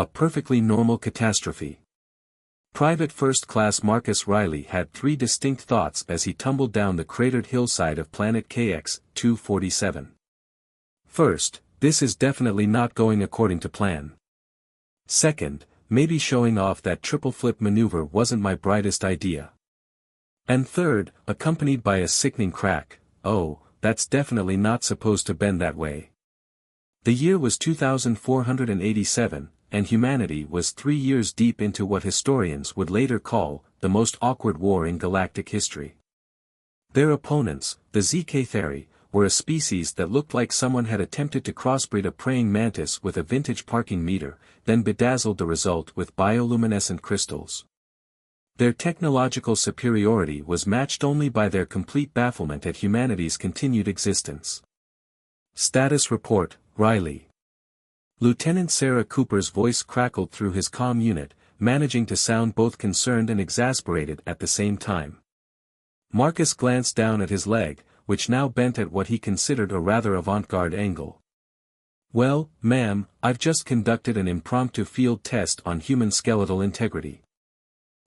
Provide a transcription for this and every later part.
a perfectly normal catastrophe. Private First Class Marcus Riley had three distinct thoughts as he tumbled down the cratered hillside of planet KX-247. First, this is definitely not going according to plan. Second, maybe showing off that triple flip maneuver wasn't my brightest idea. And third, accompanied by a sickening crack, oh, that's definitely not supposed to bend that way. The year was 2487, and humanity was 3 years deep into what historians would later call the most awkward war in galactic history. Their opponents, the Zk'thari, were a species that looked like someone had attempted to crossbreed a praying mantis with a vintage parking meter, then bedazzled the result with bioluminescent crystals. Their technological superiority was matched only by their complete bafflement at humanity's continued existence. Status report, Riley. Lieutenant Sarah Cooper's voice crackled through his comm unit, managing to sound both concerned and exasperated at the same time. Marcus glanced down at his leg, which now bent at what he considered a rather avant-garde angle. Well, ma'am, I've just conducted an impromptu field test on human skeletal integrity.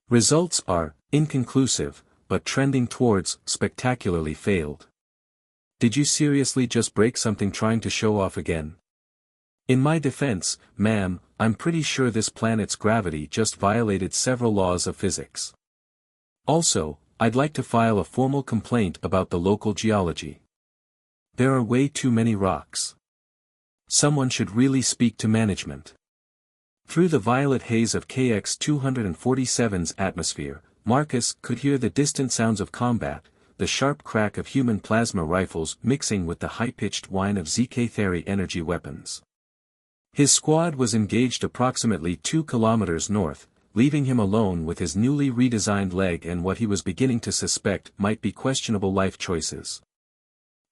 Results are inconclusive, but trending towards spectacularly failed. Did you seriously just break something trying to show off again? In my defense, ma'am, I'm pretty sure this planet's gravity just violated several laws of physics. Also, I'd like to file a formal complaint about the local geology. There are way too many rocks. Someone should really speak to management. Through the violet haze of KX-247's atmosphere, Marcus could hear the distant sounds of combat, the sharp crack of human plasma rifles mixing with the high-pitched whine of Zk'thari energy weapons. His squad was engaged approximately 2 kilometers north, leaving him alone with his newly redesigned leg and what he was beginning to suspect might be questionable life choices.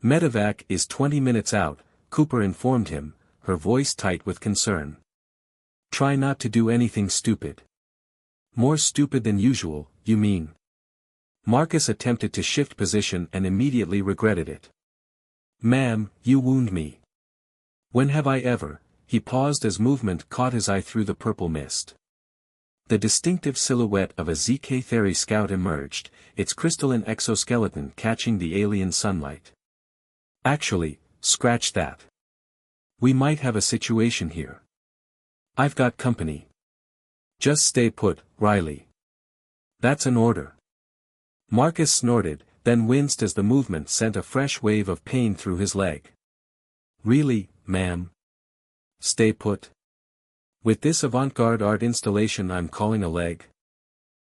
Medevac is 20 minutes out, Cooper informed him, her voice tight with concern. Try not to do anything stupid. More stupid than usual, you mean? Marcus attempted to shift position and immediately regretted it. Ma'am, you wound me. When have I ever? He paused as movement caught his eye through the purple mist. The distinctive silhouette of a Zk'thari scout emerged, its crystalline exoskeleton catching the alien sunlight. Actually, scratch that. We might have a situation here. I've got company. Just stay put, Riley. That's an order. Marcus snorted, then winced as the movement sent a fresh wave of pain through his leg. Really, ma'am? Stay put? With this avant-garde art installation I'm calling a leg?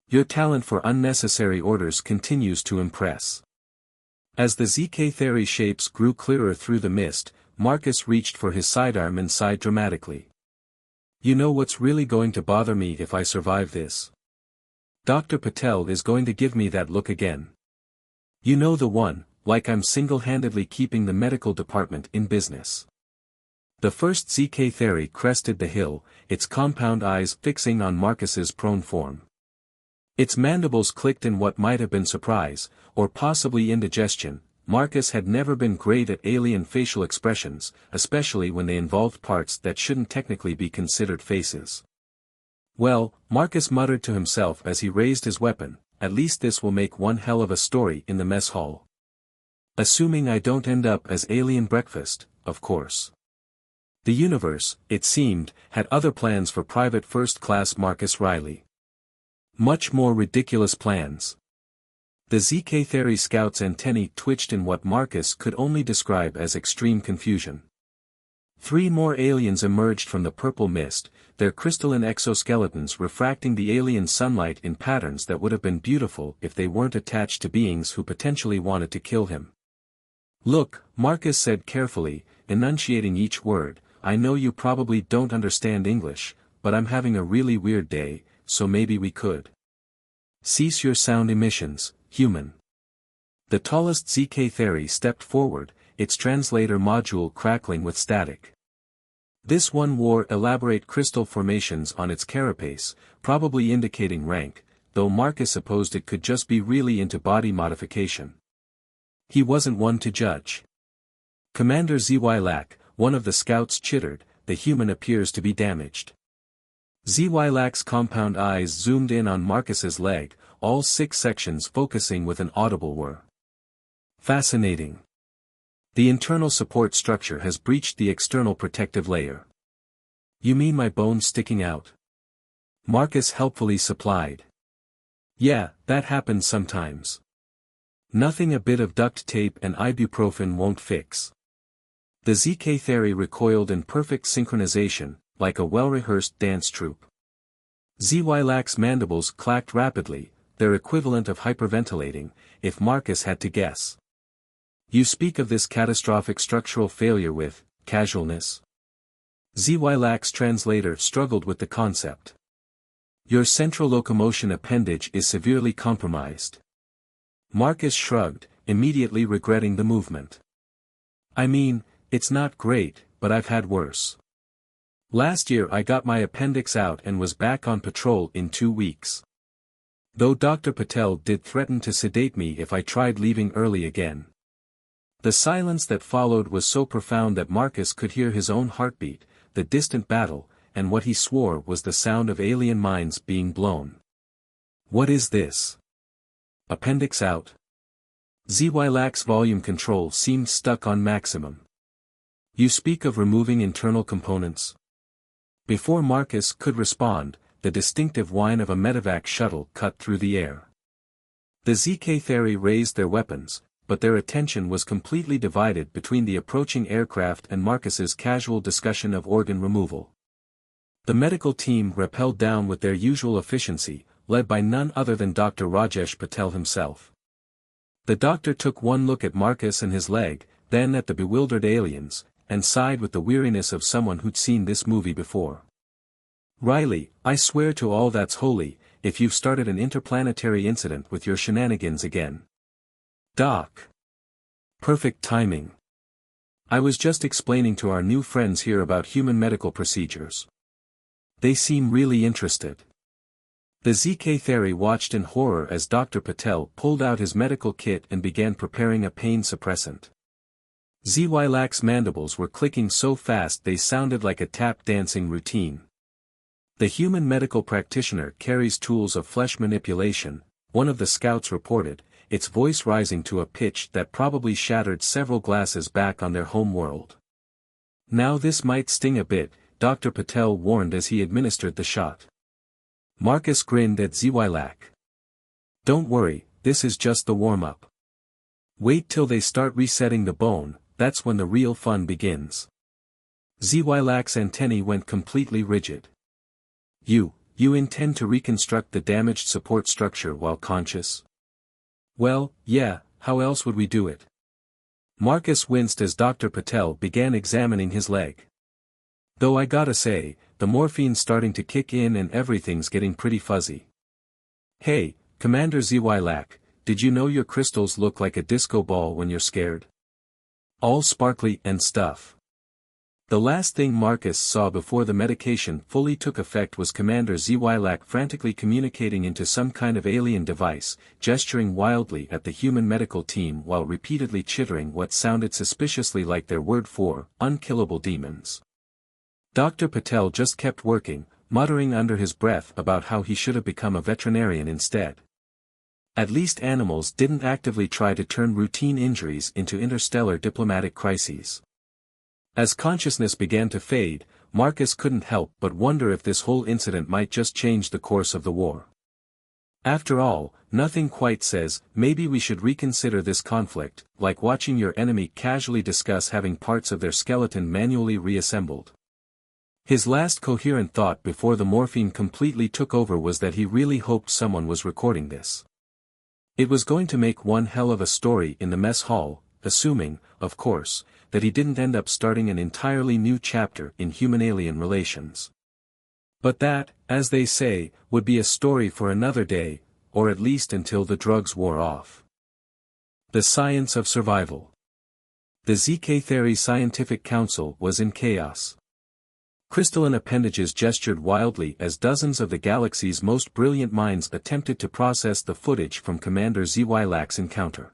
Your talent for unnecessary orders continues to impress. As the Zk'thari shapes grew clearer through the mist, Marcus reached for his sidearm and sighed dramatically. You know what's really going to bother me if I survive this? Dr. Patel is going to give me that look again. You know the one, like I'm single-handedly keeping the medical department in business. The first Zk'thari crested the hill, its compound eyes fixing on Marcus's prone form. Its mandibles clicked in what might have been surprise, or possibly indigestion. Marcus had never been great at alien facial expressions, especially when they involved parts that shouldn't technically be considered faces. Well, Marcus muttered to himself as he raised his weapon, at least this will make one hell of a story in the mess hall. Assuming I don't end up as alien breakfast, of course. The universe, it seemed, had other plans for Private First Class Marcus Riley. Much more ridiculous plans. The Zk'thari scout's antennae twitched in what Marcus could only describe as extreme confusion. 3 more aliens emerged from the purple mist, their crystalline exoskeletons refracting the alien sunlight in patterns that would have been beautiful if they weren't attached to beings who potentially wanted to kill him. Look, Marcus said carefully, enunciating each word, I know you probably don't understand English, but I'm having a really weird day, so maybe we could. Cease your sound emissions, human. The tallest Zk'thari stepped forward, its translator module crackling with static. This one wore elaborate crystal formations on its carapace, probably indicating rank, though Marcus supposed it could just be really into body modification. He wasn't one to judge. Commander ZY Lack, one of the scouts chittered, the human appears to be damaged. Zk'thari's compound eyes zoomed in on Marcus's leg, all 6 sections focusing with an audible whir. Fascinating. The internal support structure has breached the external protective layer. You mean my bones sticking out? Marcus helpfully supplied. Yeah, that happens sometimes. Nothing a bit of duct tape and ibuprofen won't fix. The Zk'thari recoiled in perfect synchronization, like a well-rehearsed dance troupe. Zk'thari's mandibles clacked rapidly, their equivalent of hyperventilating, if Marcus had to guess. You speak of this catastrophic structural failure with casualness? Zk'thari's translator struggled with the concept. Your central locomotion appendage is severely compromised. Marcus shrugged, immediately regretting the movement. I mean, it's not great, but I've had worse. Last year I got my appendix out and was back on patrol in 2 weeks. Though Dr. Patel did threaten to sedate me if I tried leaving early again. The silence that followed was so profound that Marcus could hear his own heartbeat, the distant battle, and what he swore was the sound of alien minds being blown. What is this? Appendix out? Zk'thari's volume control seemed stuck on maximum. You speak of removing internal components? Before Marcus could respond, the distinctive whine of a medevac shuttle cut through the air. The Zk'thari raised their weapons, but their attention was completely divided between the approaching aircraft and Marcus's casual discussion of organ removal. The medical team rappelled down with their usual efficiency, led by none other than Dr. Rajesh Patel himself. The doctor took one look at Marcus and his leg, then at the bewildered aliens, and sighed with the weariness of someone who'd seen this movie before. Riley, I swear to all that's holy, if you've started an interplanetary incident with your shenanigans again. Doc. Perfect timing. I was just explaining to our new friends here about human medical procedures. They seem really interested. The Zk'thari watched in horror as Dr. Patel pulled out his medical kit and began preparing a pain suppressant. Zk'thari's mandibles were clicking so fast they sounded like a tap-dancing routine. The human medical practitioner carries tools of flesh manipulation, one of the scouts reported, its voice rising to a pitch that probably shattered several glasses back on their home world. Now this might sting a bit, Dr. Patel warned as he administered the shot. Marcus grinned at Zk'thari. Don't worry, this is just the warm-up. Wait till they start resetting the bone, that's when the real fun begins. Zk'thari's antennae went completely rigid. You intend to reconstruct the damaged support structure while conscious? Well, yeah, how else would we do it? Marcus winced as Dr. Patel began examining his leg. Though I gotta say, the morphine's starting to kick in and everything's getting pretty fuzzy. Hey, Commander Zk'thari, did you know your crystals look like a disco ball when you're scared? All sparkly and stuff. The last thing Marcus saw before the medication fully took effect was Commander Zk'thari frantically communicating into some kind of alien device, gesturing wildly at the human medical team while repeatedly chittering what sounded suspiciously like their word for unkillable demons. Dr. Patel just kept working, muttering under his breath about how he should have become a veterinarian instead. At least animals didn't actively try to turn routine injuries into interstellar diplomatic crises. As consciousness began to fade, Marcus couldn't help but wonder if this whole incident might just change the course of the war. After all, nothing quite says, maybe we should reconsider this conflict, like watching your enemy casually discuss having parts of their skeleton manually reassembled. His last coherent thought before the morphine completely took over was that he really hoped someone was recording this. It was going to make one hell of a story in the mess hall, assuming, of course, that he didn't end up starting an entirely new chapter in human-alien relations. But that, as they say, would be a story for another day, or at least until the drugs wore off. The science of survival. The Zk'thari Scientific Council was in chaos. Crystalline appendages gestured wildly as dozens of the galaxy's most brilliant minds attempted to process the footage from Commander Zk'thari's encounter.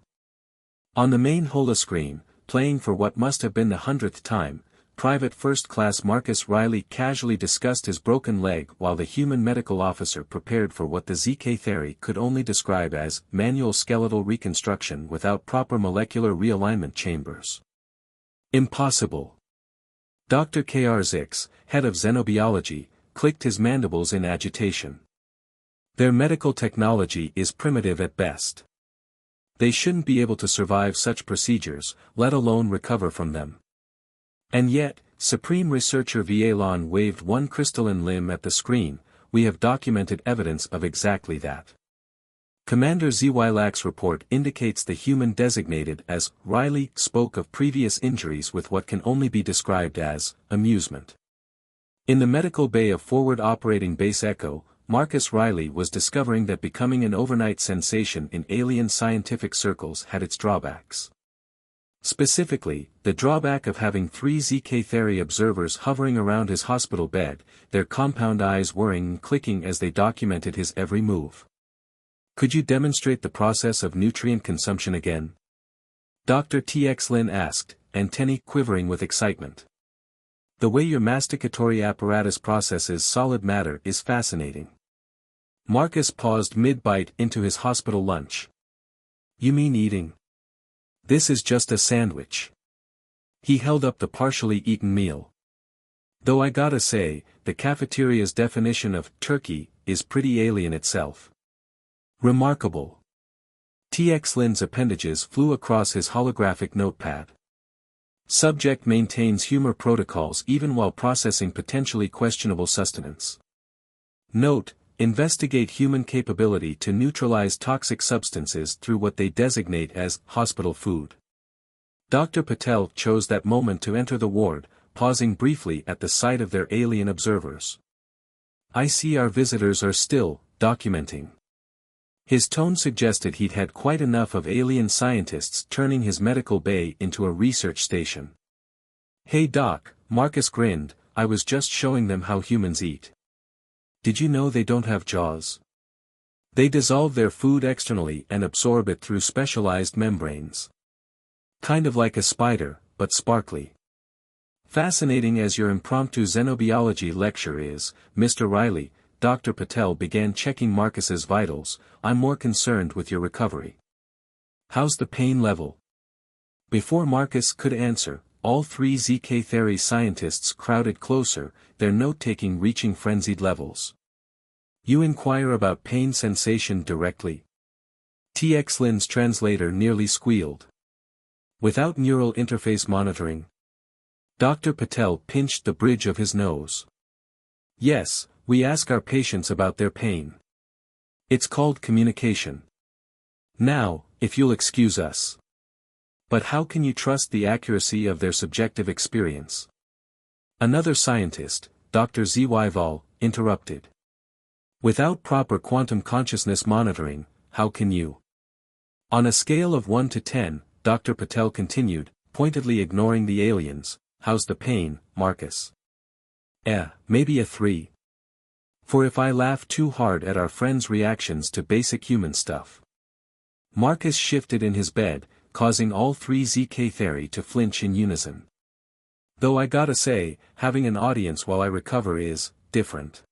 On the main holoscreen, playing for what must have been the 100th time, Private First Class Marcus Riley casually discussed his broken leg while the human medical officer prepared for what the Zk'thari could only describe as manual skeletal reconstruction without proper molecular realignment chambers. Impossible. Dr. K.R. Zix, head of xenobiology, clicked his mandibles in agitation. Their medical technology is primitive at best. They shouldn't be able to survive such procedures, let alone recover from them. And yet, Supreme Researcher Vallon waved one crystalline limb at the screen, we have documented evidence of exactly that. Commander Zylak's report indicates the human designated as Riley spoke of previous injuries with what can only be described as amusement. In the medical bay of Forward Operating Base Echo, Marcus Riley was discovering that becoming an overnight sensation in alien scientific circles had its drawbacks. Specifically, the drawback of having 3 Zk'thari observers hovering around his hospital bed, their compound eyes whirring and clicking as they documented his every move. Could you demonstrate the process of nutrient consumption again? Dr. T.X. Lin asked, antennae quivering with excitement. The way your masticatory apparatus processes solid matter is fascinating. Marcus paused mid-bite into his hospital lunch. You mean eating? This is just a sandwich. He held up the partially eaten meal. Though I gotta say, the cafeteria's definition of turkey is pretty alien itself. Remarkable. T.X. Lin's appendages flew across his holographic notepad. Subject maintains humor protocols even while processing potentially questionable sustenance. Note, investigate human capability to neutralize toxic substances through what they designate as hospital food. Dr. Patel chose that moment to enter the ward, pausing briefly at the sight of their alien observers. I see our visitors are still documenting. His tone suggested he'd had quite enough of alien scientists turning his medical bay into a research station. Hey Doc, Marcus grinned, I was just showing them how humans eat. Did you know they don't have jaws? They dissolve their food externally and absorb it through specialized membranes. Kind of like a spider, but sparkly. Fascinating as your impromptu xenobiology lecture is, Mr. Riley, Dr. Patel began checking Marcus's vitals, I'm more concerned with your recovery. How's the pain level? Before Marcus could answer, all 3 Zk'thari scientists crowded closer, their note-taking reaching frenzied levels. You inquire about pain sensation directly? T.X. Lin's translator nearly squealed. Without neural interface monitoring? Dr. Patel pinched the bridge of his nose. Yes, we ask our patients about their pain. It's called communication. Now, if you'll excuse us. But how can you trust the accuracy of their subjective experience? Another scientist, Dr. Zy interrupted. Without proper quantum consciousness monitoring, how can you? On a scale of 1 to 10, Dr. Patel continued, pointedly ignoring the aliens, how's the pain, Marcus? Maybe a 3. For if I laugh too hard at our friends' reactions to basic human stuff. Marcus shifted in his bed, causing all 3 Zk'thari to flinch in unison. Though I gotta say, having an audience while I recover is different.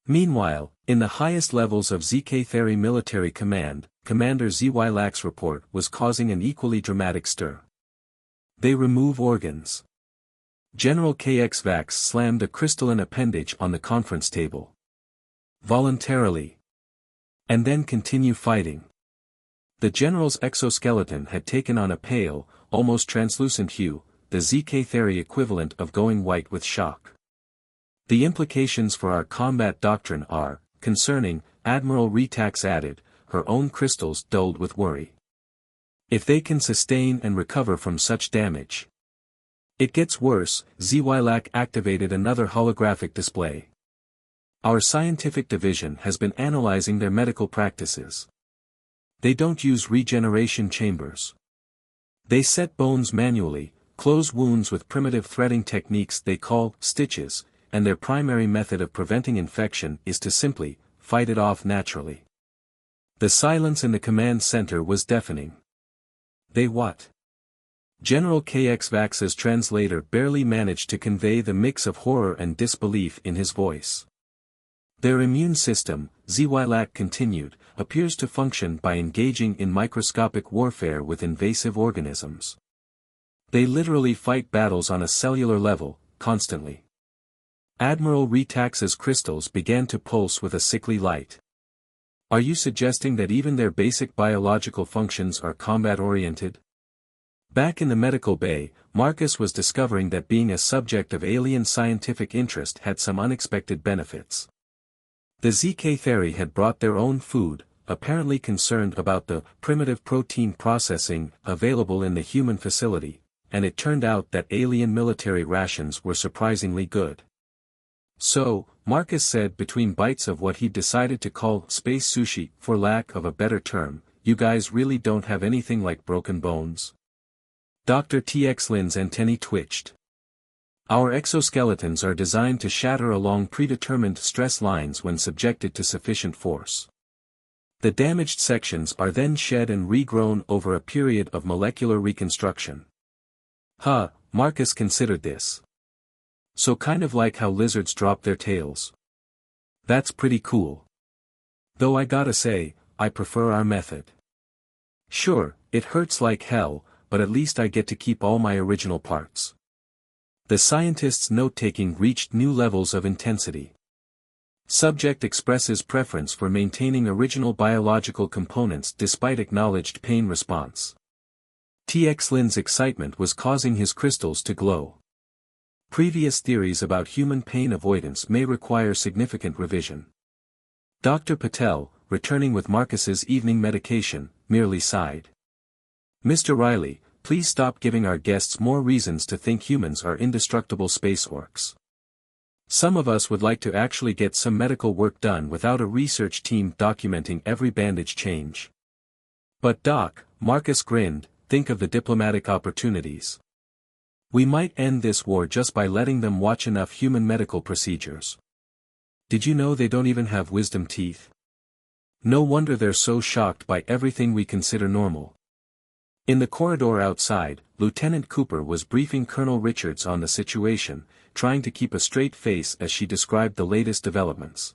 Meanwhile, in the highest levels of Zk'thari military command, Commander Zylak's report was causing an equally dramatic stir. They remove organs. General KX Vax slammed a crystalline appendage on the conference table. Voluntarily. And then continue fighting. The general's exoskeleton had taken on a pale, almost translucent hue, the Zk'thari equivalent of going white with shock. The implications for our combat doctrine are concerning, Admiral Retax added, her own crystals dulled with worry. If they can sustain and recover from such damage. It gets worse, Zylak activated another holographic display. Our scientific division has been analyzing their medical practices. They don't use regeneration chambers. They set bones manually, close wounds with primitive threading techniques they call stitches, and their primary method of preventing infection is to simply fight it off naturally. The silence in the command center was deafening. They what? General KXVAX's translator barely managed to convey the mix of horror and disbelief in his voice. Their immune system, ZYLAC continued, appears to function by engaging in microscopic warfare with invasive organisms. They literally fight battles on a cellular level, constantly. Admiral Retax's crystals began to pulse with a sickly light. Are you suggesting that even their basic biological functions are combat-oriented? Back in the medical bay, Marcus was discovering that being a subject of alien scientific interest had some unexpected benefits. The Zk'thari had brought their own food, apparently concerned about the primitive protein processing available in the human facility, and it turned out that alien military rations were surprisingly good. So, Marcus said between bites of what he'd decided to call space sushi, for lack of a better term, you guys really don't have anything like broken bones? Dr. TX Lin's antennae twitched. Our exoskeletons are designed to shatter along predetermined stress lines when subjected to sufficient force. The damaged sections are then shed and regrown over a period of molecular reconstruction. Marcus considered this. So kind of like how lizards drop their tails. That's pretty cool. Though I gotta say, I prefer our method. Sure, it hurts like hell, but at least I get to keep all my original parts. The scientist's note-taking reached new levels of intensity. Subject expresses preference for maintaining original biological components despite acknowledged pain response. TX Lin's excitement was causing his crystals to glow. Previous theories about human pain avoidance may require significant revision. Dr. Patel, returning with Marcus's evening medication, merely sighed. Mr. Riley, please stop giving our guests more reasons to think humans are indestructible space orcs. Some of us would like to actually get some medical work done without a research team documenting every bandage change. But Doc, Marcus grinned, think of the diplomatic opportunities. We might end this war just by letting them watch enough human medical procedures. Did you know they don't even have wisdom teeth? No wonder they're so shocked by everything we consider normal. In the corridor outside, Lieutenant Cooper was briefing Colonel Richards on the situation, trying to keep a straight face as she described the latest developments.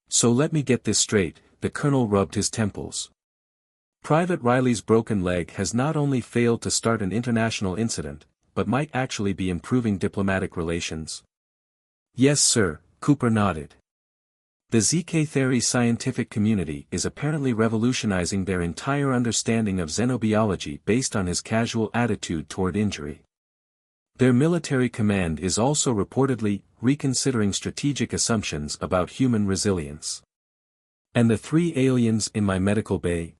So let me get this straight, the colonel rubbed his temples. Private Riley's broken leg has not only failed to start an international incident, but might actually be improving diplomatic relations. Yes sir, Cooper nodded. The Zk'thari scientific community is apparently revolutionizing their entire understanding of xenobiology based on his casual attitude toward injury. Their military command is also reportedly reconsidering strategic assumptions about human resilience. And the 3 aliens in my medical bay?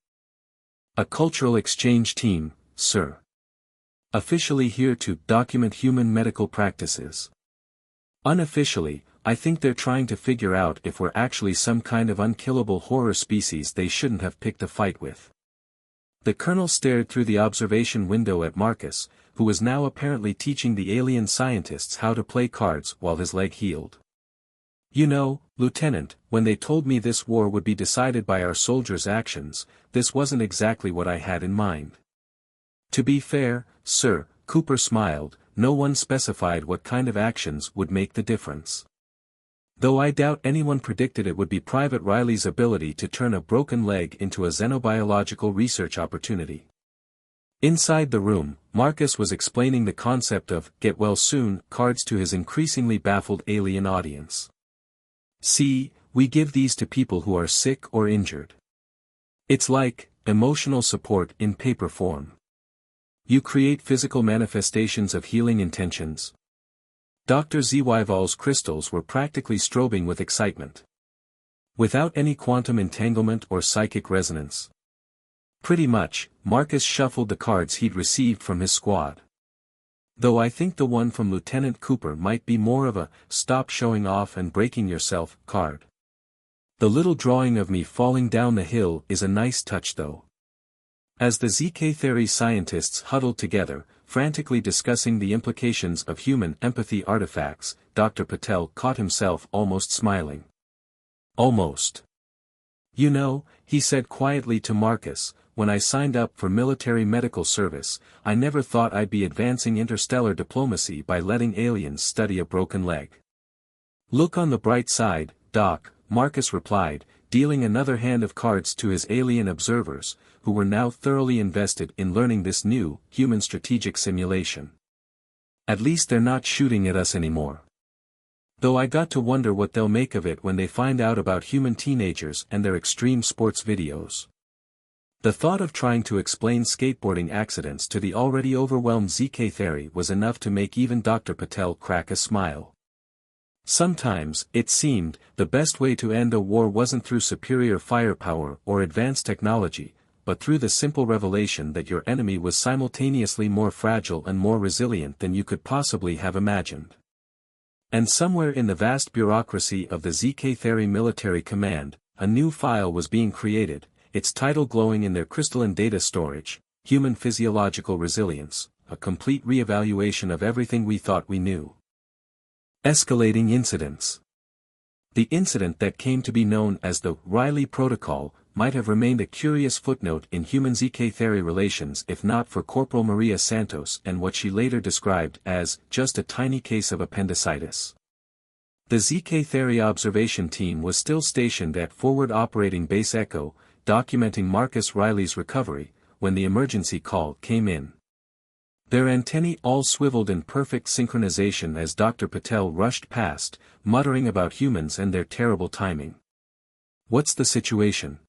A cultural exchange team, sir. Officially here to document human medical practices. Unofficially, I think they're trying to figure out if we're actually some kind of unkillable horror species they shouldn't have picked a fight with. The colonel stared through the observation window at Marcus, who was now apparently teaching the alien scientists how to play cards while his leg healed. You know, Lieutenant, when they told me this war would be decided by our soldiers' actions, this wasn't exactly what I had in mind. To be fair, sir, Cooper smiled, no one specified what kind of actions would make the difference. Though I doubt anyone predicted it would be Private Riley's ability to turn a broken leg into a xenobiological research opportunity. Inside the room, Marcus was explaining the concept of get well soon cards to his increasingly baffled alien audience. See, we give these to people who are sick or injured. It's like emotional support in paper form. You create physical manifestations of healing intentions. Dr. Zyval's crystals were practically strobing with excitement. Without any quantum entanglement or psychic resonance. Pretty much, Marcus shuffled the cards he'd received from his squad. Though I think the one from Lieutenant Cooper might be more of a stop showing off and breaking yourself card. The little drawing of me falling down the hill is a nice touch though. As the Zk'thari scientists huddled together, frantically discussing the implications of human empathy artifacts, Dr. Patel caught himself almost smiling. Almost. You know, he said quietly to Marcus, when I signed up for military medical service, I never thought I'd be advancing interstellar diplomacy by letting aliens study a broken leg. Look on the bright side, Doc, Marcus replied, dealing another hand of cards to his alien observers, who were now thoroughly invested in learning this new, human strategic simulation. At least they're not shooting at us anymore. Though I got to wonder what they'll make of it when they find out about human teenagers and their extreme sports videos. The thought of trying to explain skateboarding accidents to the already overwhelmed Zk'thari was enough to make even Dr. Patel crack a smile. Sometimes, it seemed, the best way to end a war wasn't through superior firepower or advanced technology, but through the simple revelation that your enemy was simultaneously more fragile and more resilient than you could possibly have imagined. And somewhere in the vast bureaucracy of the Zk'thari military command, a new file was being created, its title glowing in their crystalline data storage, Human Physiological Resilience, a complete re-evaluation of everything we thought we knew. Escalating incidents. The incident that came to be known as the Riley Protocol might have remained a curious footnote in human Zk'thari relations if not for Corporal Maria Santos and what she later described as just a tiny case of appendicitis. The Zk'thari observation team was still stationed at Forward Operating Base Echo, documenting Marcus Riley's recovery, when the emergency call came in. Their antennae all swiveled in perfect synchronization as Dr. Patel rushed past, muttering about humans and their terrible timing. "What's the situation?"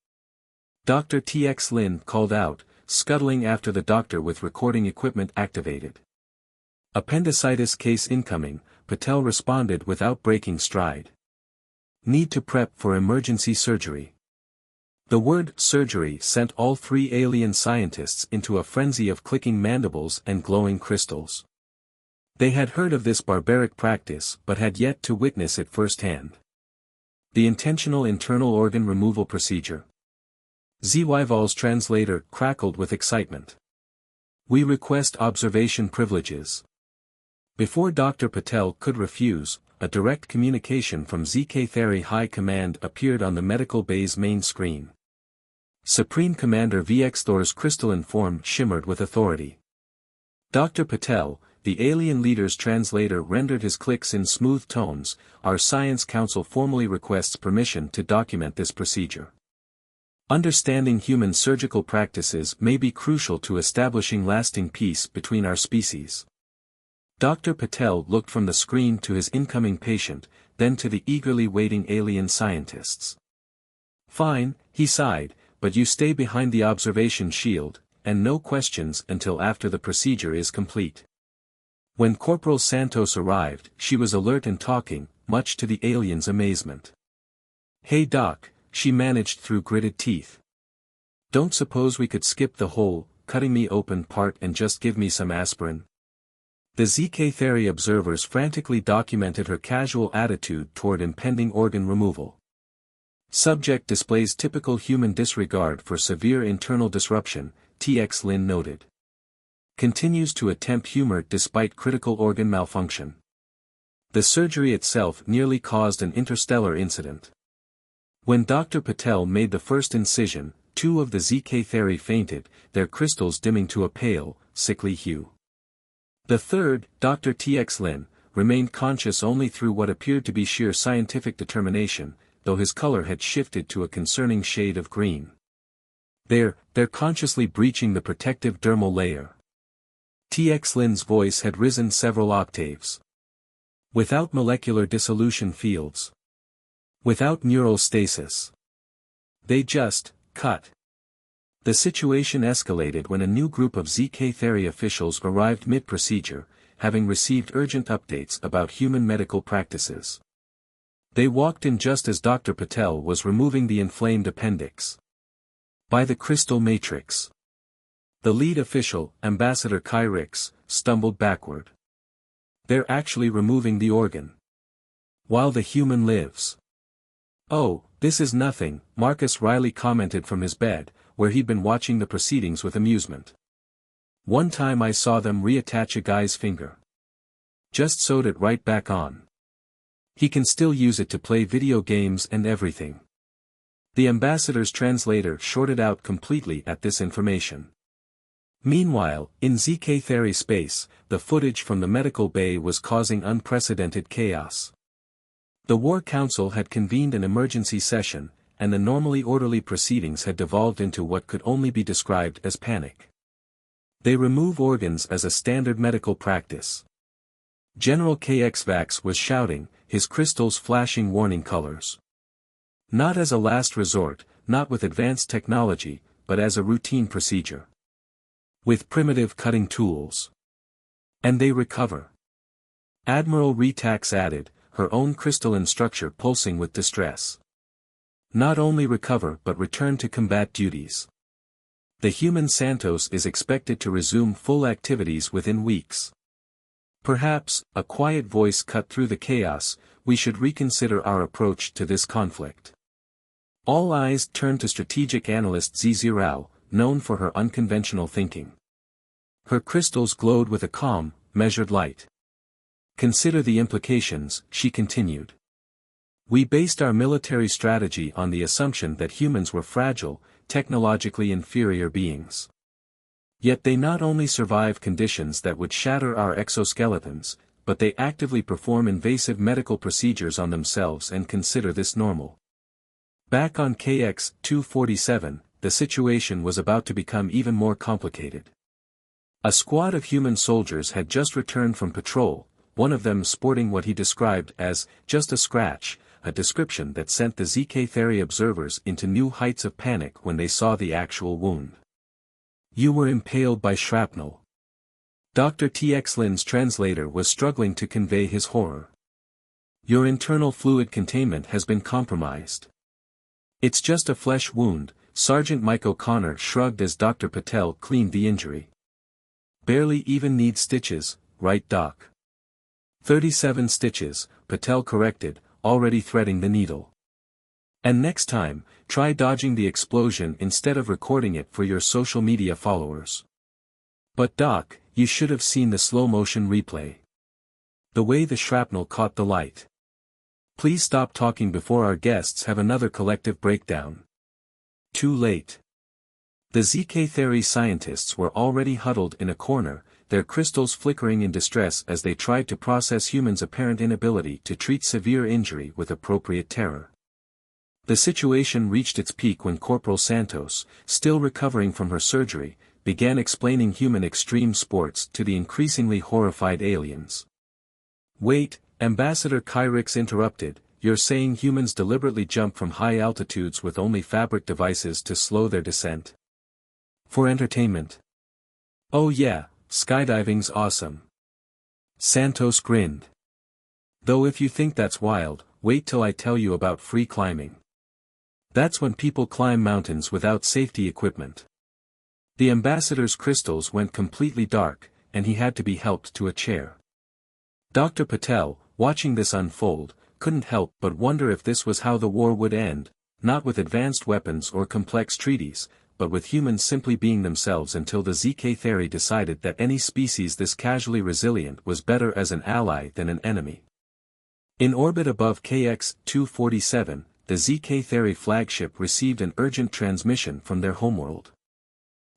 Dr. TX Lin called out, scuttling after the doctor with recording equipment activated. "Appendicitis case incoming," Patel responded without breaking stride. "Need to prep for emergency surgery." The word surgery sent all three alien scientists into a frenzy of clicking mandibles and glowing crystals. They had heard of this barbaric practice but had yet to witness it firsthand. The intentional internal organ removal procedure. ZYVOL's translator crackled with excitement. "We request observation privileges." Before Dr. Patel could refuse, a direct communication from Zk'thari High Command appeared on the medical bay's main screen. Supreme Commander Zk'thari's crystalline form shimmered with authority. Dr. Patel, the alien leader's translator, rendered his clicks in smooth tones. "Our Science Council formally requests permission to document this procedure. Understanding human surgical practices may be crucial to establishing lasting peace between our species." Dr. Patel looked from the screen to his incoming patient, then to the eagerly waiting alien scientists. "Fine," he sighed, "but you stay behind the observation shield, and no questions until after the procedure is complete." When Corporal Santos arrived, she was alert and talking, much to the alien's amazement. "Hey Doc," she managed through gritted teeth. "Don't suppose we could skip the whole, cutting me open part and just give me some aspirin?" The Zk'thari observers frantically documented her casual attitude toward impending organ removal. "Subject displays typical human disregard for severe internal disruption," TX Lin noted. "Continues to attempt humor despite critical organ malfunction. The surgery itself nearly caused an interstellar incident." When Dr. Patel made the first incision, two of the Zk'thari fainted, their crystals dimming to a pale, sickly hue. The third, Dr. TX Lin, remained conscious only through what appeared to be sheer scientific determination, though his color had shifted to a concerning shade of green. They're consciously breaching the protective dermal layer." TX Lin's voice had risen several octaves. "Without molecular dissolution fields. Without neural stasis. They just cut." The situation escalated when a new group of Zk'thari officials arrived mid-procedure, having received urgent updates about human medical practices. They walked in just as Dr. Patel was removing the inflamed appendix. "By the crystal matrix." The lead official, Ambassador Kyrix, stumbled backward. "They're actually removing the organ. While the human lives." "Oh, this is nothing," Marcus Riley commented from his bed, where he'd been watching the proceedings with amusement. "One time I saw them reattach a guy's finger. Just sewed it right back on. He can still use it to play video games and everything." The ambassador's translator shorted out completely at this information. Meanwhile, in Zk'thari space, the footage from the medical bay was causing unprecedented chaos. The War Council had convened an emergency session, and the normally orderly proceedings had devolved into what could only be described as panic. They remove organs as a standard medical practice. General KXVax was shouting, his crystals flashing warning colors. Not as a last resort, not with advanced technology, but as a routine procedure. With primitive cutting tools. And they recover. Admiral Retax added, her own crystalline structure pulsing with distress. Not only recover but return to combat duties. The human Santos is expected to resume full activities within weeks. Perhaps, a quiet voice cut through the chaos, we should reconsider our approach to this conflict. All eyes turned to strategic analyst Zk'thari, known for her unconventional thinking. Her crystals glowed with a calm, measured light. Consider the implications, she continued. We based our military strategy on the assumption that humans were fragile, technologically inferior beings. Yet they not only survive conditions that would shatter our exoskeletons, but they actively perform invasive medical procedures on themselves and consider this normal. Back on KX-247, the situation was about to become even more complicated. A squad of human soldiers had just returned from patrol, one of them sporting what he described as, just a scratch, a description that sent the Zk'thari observers into new heights of panic when they saw the actual wound. You were impaled by shrapnel. Dr. T.X. Lin's translator was struggling to convey his horror. Your internal fluid containment has been compromised. It's just a flesh wound, Sergeant Mike O'Connor shrugged as Dr. Patel cleaned the injury. Barely even need stitches, right Doc? 37 stitches, Patel corrected, already threading the needle. And next time, try dodging the explosion instead of recording it for your social media followers. But Doc, you should have seen the slow-motion replay. The way the shrapnel caught the light. Please stop talking before our guests have another collective breakdown. Too late. The Zk'thari scientists were already huddled in a corner, their crystals flickering in distress as they tried to process humans' apparent inability to treat severe injury with appropriate terror. The situation reached its peak when Corporal Santos, still recovering from her surgery, began explaining human extreme sports to the increasingly horrified aliens. Wait, Ambassador Kyrix interrupted, you're saying humans deliberately jump from high altitudes with only fabric devices to slow their descent? For entertainment? Oh yeah, skydiving's awesome. Santos grinned. Though if you think that's wild, wait till I tell you about free climbing. That's when people climb mountains without safety equipment. The ambassador's crystals went completely dark, and he had to be helped to a chair. Dr. Patel, watching this unfold, couldn't help but wonder if this was how the war would end, not with advanced weapons or complex treaties, but with humans simply being themselves until the Zk'thari decided that any species this casually resilient was better as an ally than an enemy. In orbit above KX-247, the Zk'thari flagship received an urgent transmission from their homeworld.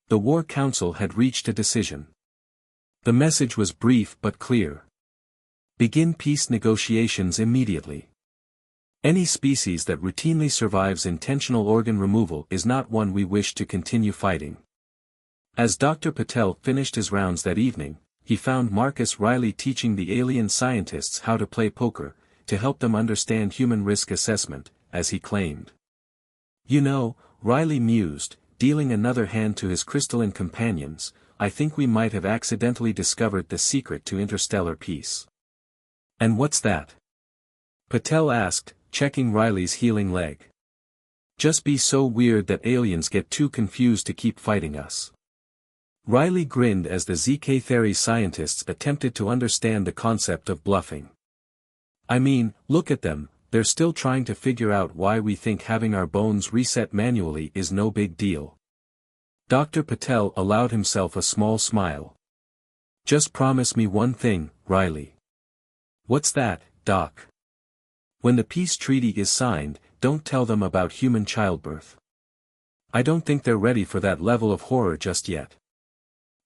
The War Council had reached a decision. The message was brief but clear. Begin peace negotiations immediately. Any species that routinely survives intentional organ removal is not one we wish to continue fighting. As Dr. Patel finished his rounds that evening, he found Marcus Riley teaching the alien scientists how to play poker, to help them understand human risk assessment, as he claimed. You know, Riley mused, dealing another hand to his crystalline companions, I think we might have accidentally discovered the secret to interstellar peace. And what's that? Patel asked, checking Riley's healing leg. Just be so weird that aliens get too confused to keep fighting us. Riley grinned as the Zk'thari scientists attempted to understand the concept of bluffing. I mean, look at them, they're still trying to figure out why we think having our bones reset manually is no big deal. Dr. Patel allowed himself a small smile. Just promise me one thing, Riley. What's that, Doc? When the peace treaty is signed, don't tell them about human childbirth. I don't think they're ready for that level of horror just yet.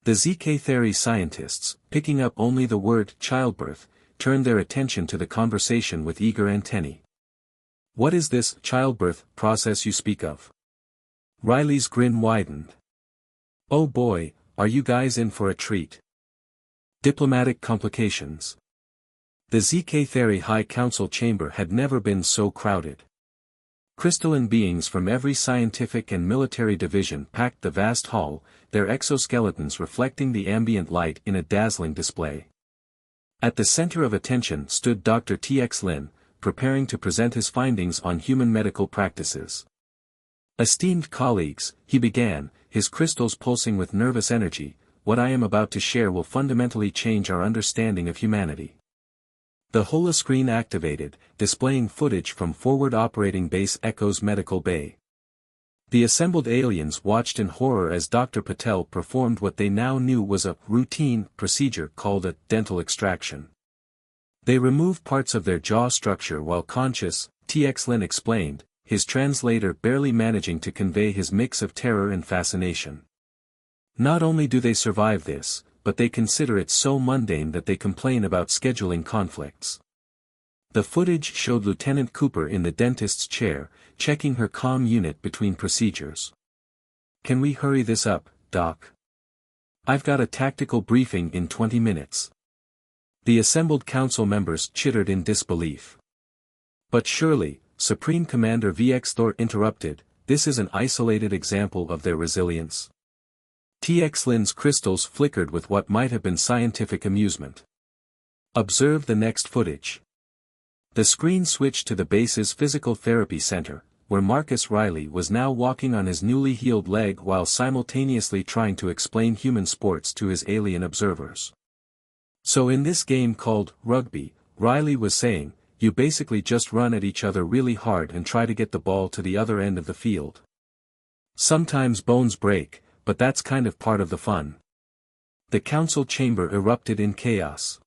The Zk'thari scientists, picking up only the word childbirth, turned their attention to the conversation with eager antennae. What is this childbirth process you speak of? Riley's grin widened. Oh boy, are you guys in for a treat? Diplomatic complications. The Zk'thari High Council chamber had never been so crowded. Crystalline beings from every scientific and military division packed the vast hall, their exoskeletons reflecting the ambient light in a dazzling display. At the center of attention stood Dr. T.X. Lin, preparing to present his findings on human medical practices. Esteemed colleagues, he began, his crystals pulsing with nervous energy, what I am about to share will fundamentally change our understanding of humanity. The holoscreen activated, displaying footage from Forward Operating Base Echo's medical bay. The assembled aliens watched in horror as Dr. Patel performed what they now knew was a routine procedure called a dental extraction. They removed parts of their jaw structure while conscious, T.X. Lin explained, his translator barely managing to convey his mix of terror and fascination. Not only do they survive this, but they consider it so mundane that they complain about scheduling conflicts. The footage showed Lieutenant Cooper in the dentist's chair, checking her comm unit between procedures. Can we hurry this up, Doc? I've got a tactical briefing in 20 minutes. The assembled council members chittered in disbelief. But surely, Supreme Commander VX Thor interrupted, this is an isolated example of their resilience. T.X. Lin's crystals flickered with what might have been scientific amusement. Observe the next footage. The screen switched to the base's physical therapy center, where Marcus Riley was now walking on his newly healed leg while simultaneously trying to explain human sports to his alien observers. So in this game called rugby, Riley was saying, you basically just run at each other really hard and try to get the ball to the other end of the field. Sometimes bones break, but that's kind of part of the fun. The council chamber erupted in chaos.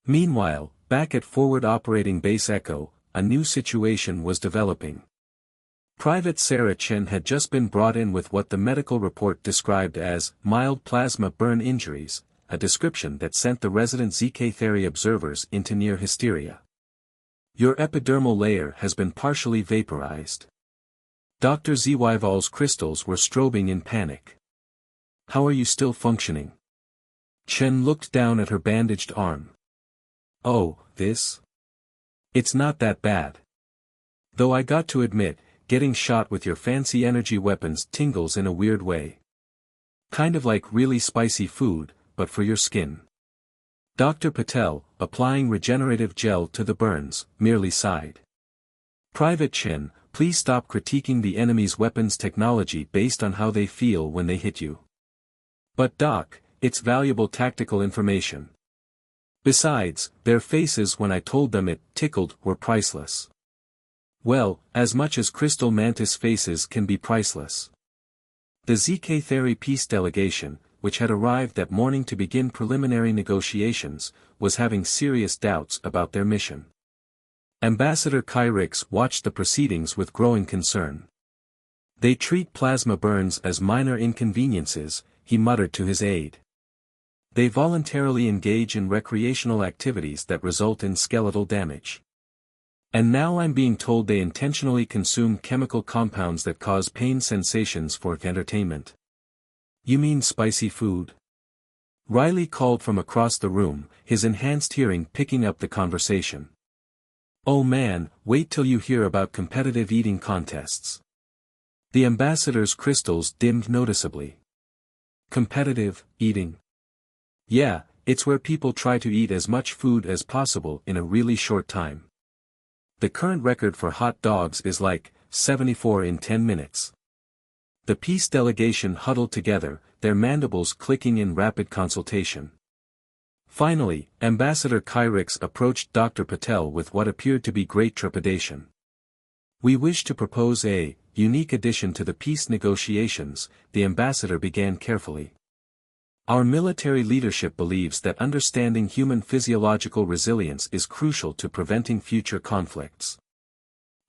Meanwhile, back at Forward Operating Base Echo, a new situation was developing. Private Sarah Chen had just been brought in with what the medical report described as mild plasma burn injuries, a description that sent the resident Zk'thari observers into near hysteria. Your epidermal layer has been partially vaporized. Dr. Zwyval's crystals were strobing in panic. How are you still functioning? Chen looked down at her bandaged arm. Oh, this? It's not that bad. Though I got to admit, getting shot with your fancy energy weapons tingles in a weird way. Kind of like really spicy food, but for your skin. Dr. Patel, applying regenerative gel to the burns, merely sighed. Private Chen, please stop critiquing the enemy's weapons technology based on how they feel when they hit you. But Doc, it's valuable tactical information. Besides, their faces when I told them it tickled were priceless. Well, as much as crystal-mantis faces can be priceless. The Zk'thari peace delegation, which had arrived that morning to begin preliminary negotiations, was having serious doubts about their mission. Ambassador Kyrix watched the proceedings with growing concern. They treat plasma burns as minor inconveniences, he muttered to his aide. They voluntarily engage in recreational activities that result in skeletal damage. And now I'm being told they intentionally consume chemical compounds that cause pain sensations for entertainment. You mean spicy food? Riley called from across the room, his enhanced hearing picking up the conversation. Oh man, wait till you hear about competitive eating contests. The ambassador's crystals dimmed noticeably. Competitive eating. Yeah, it's where people try to eat as much food as possible in a really short time. The current record for hot dogs is like 74 in 10 minutes. The peace delegation huddled together, their mandibles clicking in rapid consultation. Finally, Ambassador Kyrix approached Dr. Patel with what appeared to be great trepidation. We wish to propose a unique addition to the peace negotiations, the ambassador began carefully. Our military leadership believes that understanding human physiological resilience is crucial to preventing future conflicts.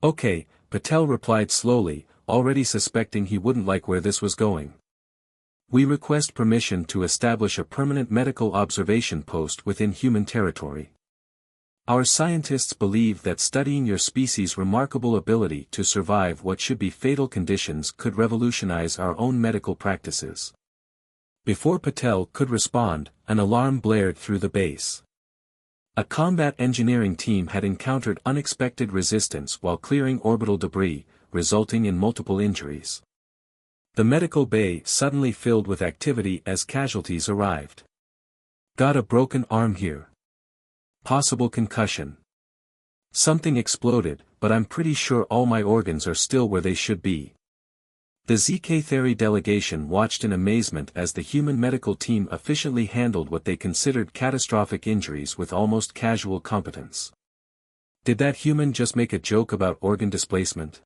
Okay, Patel replied slowly, already suspecting he wouldn't like where this was going. We request permission to establish a permanent medical observation post within human territory. Our scientists believe that studying your species' remarkable ability to survive what should be fatal conditions could revolutionize our own medical practices. Before Patel could respond, an alarm blared through the base. A combat engineering team had encountered unexpected resistance while clearing orbital debris, resulting in multiple injuries. The medical bay suddenly filled with activity as casualties arrived. Got a broken arm here. Possible concussion. Something exploded, but I'm pretty sure all my organs are still where they should be. The Zk'thari delegation watched in amazement as the human medical team efficiently handled what they considered catastrophic injuries with almost casual competence. Did that human just make a joke about organ displacement?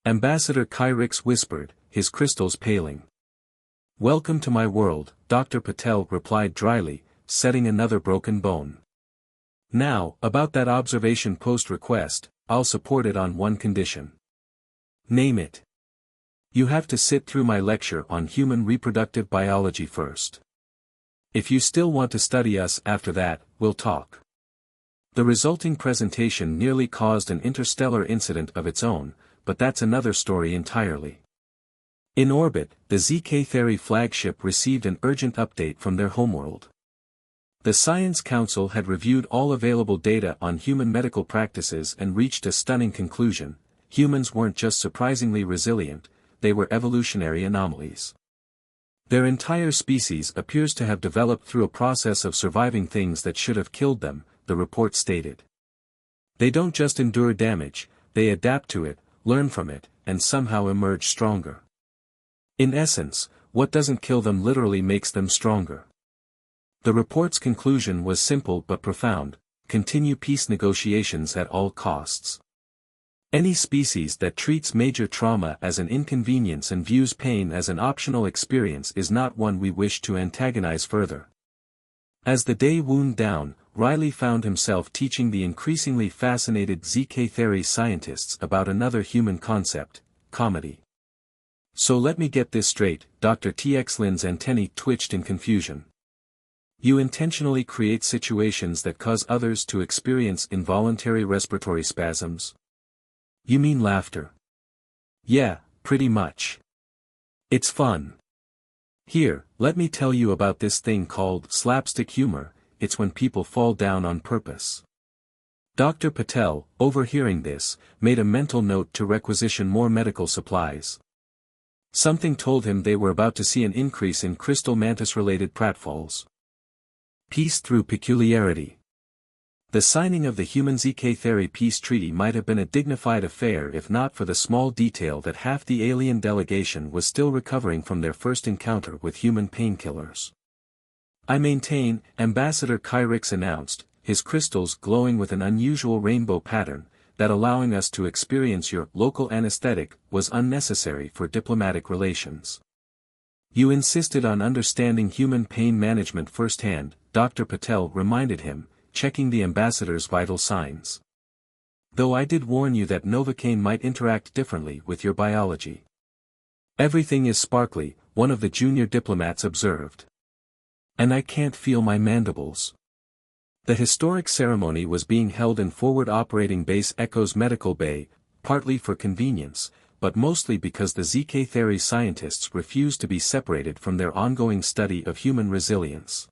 Ambassador Kyrix whispered, his crystals paling. Welcome to my world, Dr. Patel replied dryly, setting another broken bone. Now, about that observation post request, I'll support it on one condition. Name it. You have to sit through my lecture on human reproductive biology first. If you still want to study us after that, we'll talk. The resulting presentation nearly caused an interstellar incident of its own, but that's another story entirely. In orbit, the Zk'thari flagship received an urgent update from their homeworld. The Science Council had reviewed all available data on human medical practices and reached a stunning conclusion: humans weren't just surprisingly resilient, they were evolutionary anomalies. Their entire species appears to have developed through a process of surviving things that should have killed them, the report stated. They don't just endure damage, they adapt to it, learn from it, and somehow emerge stronger. In essence, what doesn't kill them literally makes them stronger. The report's conclusion was simple but profound: continue peace negotiations at all costs. Any species that treats major trauma as an inconvenience and views pain as an optional experience is not one we wish to antagonize further. As the day wound down, Riley found himself teaching the increasingly fascinated Zk'thari scientists about another human concept: comedy. So let me get this straight, Dr. TX Lin's antennae twitched in confusion. You intentionally create situations that cause others to experience involuntary respiratory spasms? You mean laughter? Yeah, pretty much. It's fun. Here, let me tell you about this thing called slapstick humor. It's when people fall down on purpose. Dr. Patel, overhearing this, made a mental note to requisition more medical supplies. Something told him they were about to see an increase in crystal-mantis-related pratfalls. Peace through peculiarity. The signing of the human Zk'thari peace treaty might have been a dignified affair if not for the small detail that half the alien delegation was still recovering from their first encounter with human painkillers. I maintain, Ambassador Kyrix announced, his crystals glowing with an unusual rainbow pattern, that allowing us to experience your local anesthetic was unnecessary for diplomatic relations. You insisted on understanding human pain management firsthand, Dr. Patel reminded him, checking the ambassador's vital signs. Though I did warn you that Novocaine might interact differently with your biology. Everything is sparkly, one of the junior diplomats observed. And I can't feel my mandibles. The historic ceremony was being held in Forward Operating Base Echo's medical bay, partly for convenience, but mostly because the Zk'thari scientists refused to be separated from their ongoing study of human resilience.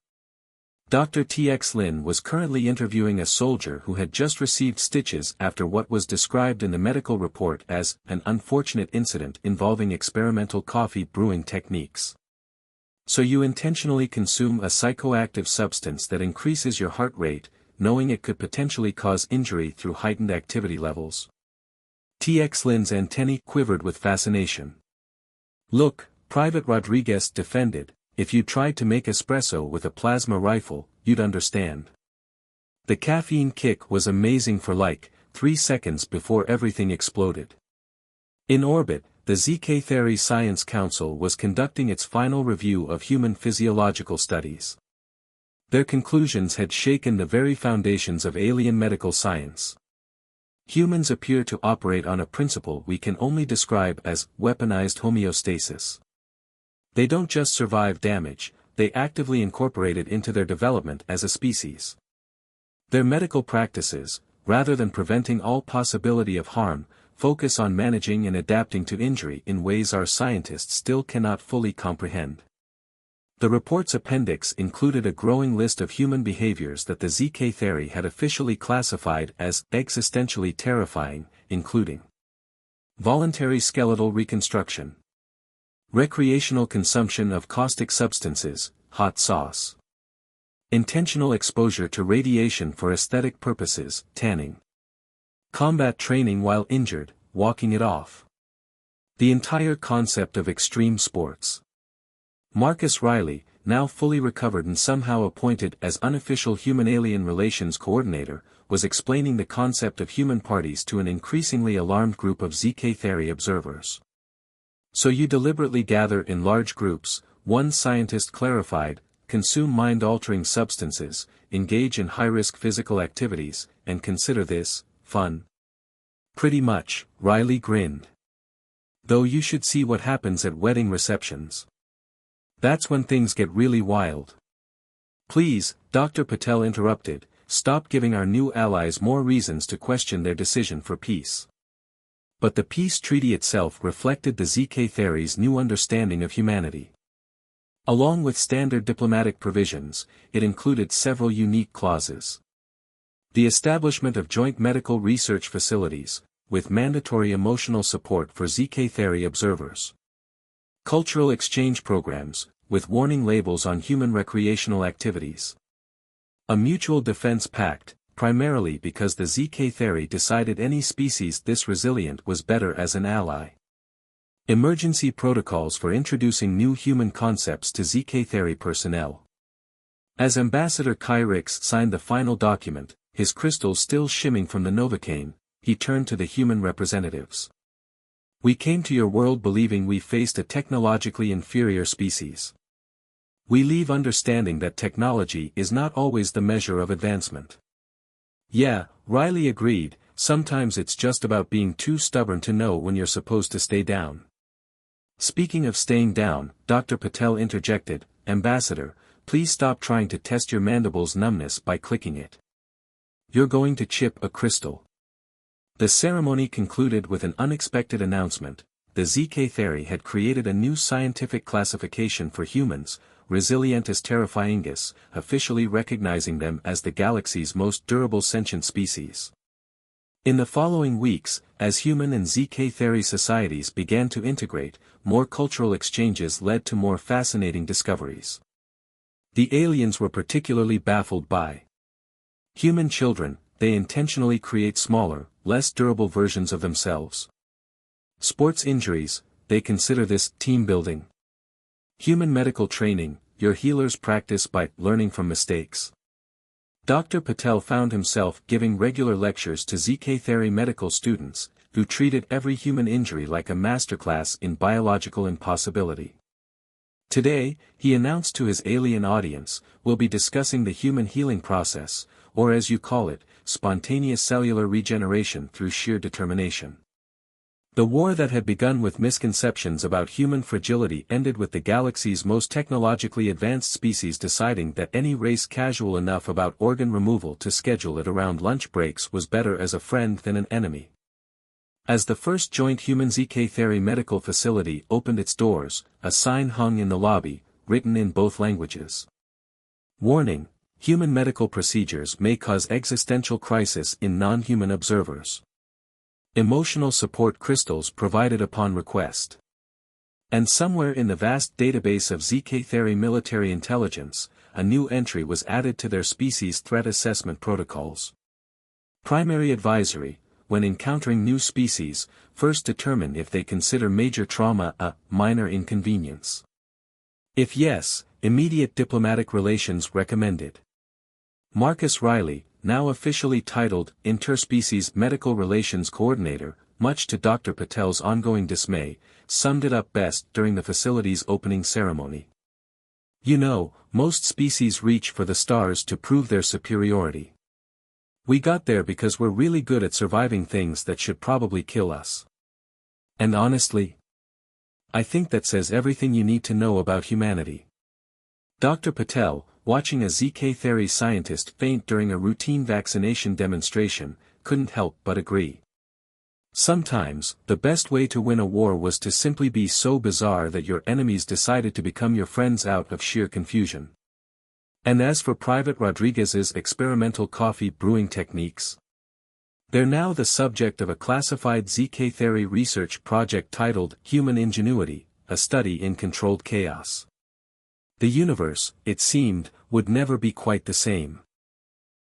Dr. TX Lin was currently interviewing a soldier who had just received stitches after what was described in the medical report as an unfortunate incident involving experimental coffee brewing techniques. So you intentionally consume a psychoactive substance that increases your heart rate, knowing it could potentially cause injury through heightened activity levels. TX Lin's antennae quivered with fascination. Look, Private Rodriguez defended, if you tried to make espresso with a plasma rifle, you'd understand. The caffeine kick was amazing for 3 seconds before everything exploded. In orbit, the Zk'thari Science Council was conducting its final review of human physiological studies. Their conclusions had shaken the very foundations of alien medical science. Humans appear to operate on a principle we can only describe as weaponized homeostasis. They don't just survive damage, they actively incorporate it into their development as a species. Their medical practices, rather than preventing all possibility of harm, focus on managing and adapting to injury in ways our scientists still cannot fully comprehend. The report's appendix included a growing list of human behaviors that the Zk'thari had officially classified as existentially terrifying, including voluntary skeletal reconstruction, recreational consumption of caustic substances, hot sauce, intentional exposure to radiation for aesthetic purposes, tanning, combat training while injured, walking it off. The entire concept of extreme sports. Marcus Riley, now fully recovered and somehow appointed as unofficial human-alien relations coordinator, was explaining the concept of human parties to an increasingly alarmed group of Zk'thari observers. So you deliberately gather in large groups, one scientist clarified, consume mind-altering substances, engage in high-risk physical activities, and consider this fun. Pretty much, Riley grinned. Though you should see what happens at wedding receptions. That's when things get really wild. Please, Dr. Patel interrupted, stop giving our new allies more reasons to question their decision for peace. But the peace treaty itself reflected the Zk'thari's new understanding of humanity. Along with standard diplomatic provisions, it included several unique clauses. The establishment of joint medical research facilities, with mandatory emotional support for Zk'thari observers. Cultural exchange programs, with warning labels on human recreational activities. A mutual defense pact, primarily because the Zk'thari decided any species this resilient was better as an ally. Emergency protocols for introducing new human concepts to Zk'thari personnel. As Ambassador Kyrix signed the final document, his crystals still shimming from the Novocaine, he turned to the human representatives. We came to your world believing we faced a technologically inferior species. We leave understanding that technology is not always the measure of advancement. Yeah, Riley agreed, sometimes it's just about being too stubborn to know when you're supposed to stay down. Speaking of staying down, Dr. Patel interjected, Ambassador, please stop trying to test your mandible's numbness by clicking it. You're going to chip a crystal. The ceremony concluded with an unexpected announcement. The Zk'thari had created a new scientific classification for humans, Resilientis terrifyingus, officially recognizing them as the galaxy's most durable sentient species. In the following weeks, as human and Zk'thari societies began to integrate, more cultural exchanges led to more fascinating discoveries. The aliens were particularly baffled by human children. They intentionally create smaller, less durable versions of themselves. Sports injuries, they consider this team building. Human medical training, your healers practice by learning from mistakes. Dr. Patel found himself giving regular lectures to Zk'thari medical students, who treated every human injury like a masterclass in biological impossibility. Today, he announced to his alien audience, we'll be discussing the human healing process, or as you call it, spontaneous cellular regeneration through sheer determination. The war that had begun with misconceptions about human fragility ended with the galaxy's most technologically advanced species deciding that any race casual enough about organ removal to schedule it around lunch breaks was better as a friend than an enemy. As the first joint human Zk'thari medical facility opened its doors, a sign hung in the lobby, written in both languages. Warning: human medical procedures may cause existential crisis in non-human observers. Emotional support crystals provided upon request. And somewhere in the vast database of Zk'thari military intelligence, a new entry was added to their species threat assessment protocols. Primary advisory: when encountering new species, first determine if they consider major trauma a minor inconvenience. If yes, immediate diplomatic relations recommended. Marcus Riley, now officially titled Interspecies Medical Relations Coordinator, much to Dr. Patel's ongoing dismay, summed it up best during the facility's opening ceremony. You know, most species reach for the stars to prove their superiority. We got there because we're really good at surviving things that should probably kill us. And honestly, I think that says everything you need to know about humanity. Dr. Patel, watching a Zk'thari scientist faint during a routine vaccination demonstration, couldn't help but agree. Sometimes, the best way to win a war was to simply be so bizarre that your enemies decided to become your friends out of sheer confusion. And as for Private Rodriguez's experimental coffee brewing techniques, they're now the subject of a classified Zk'thari research project titled Human Ingenuity, a study in controlled chaos. The universe, it seemed, would never be quite the same.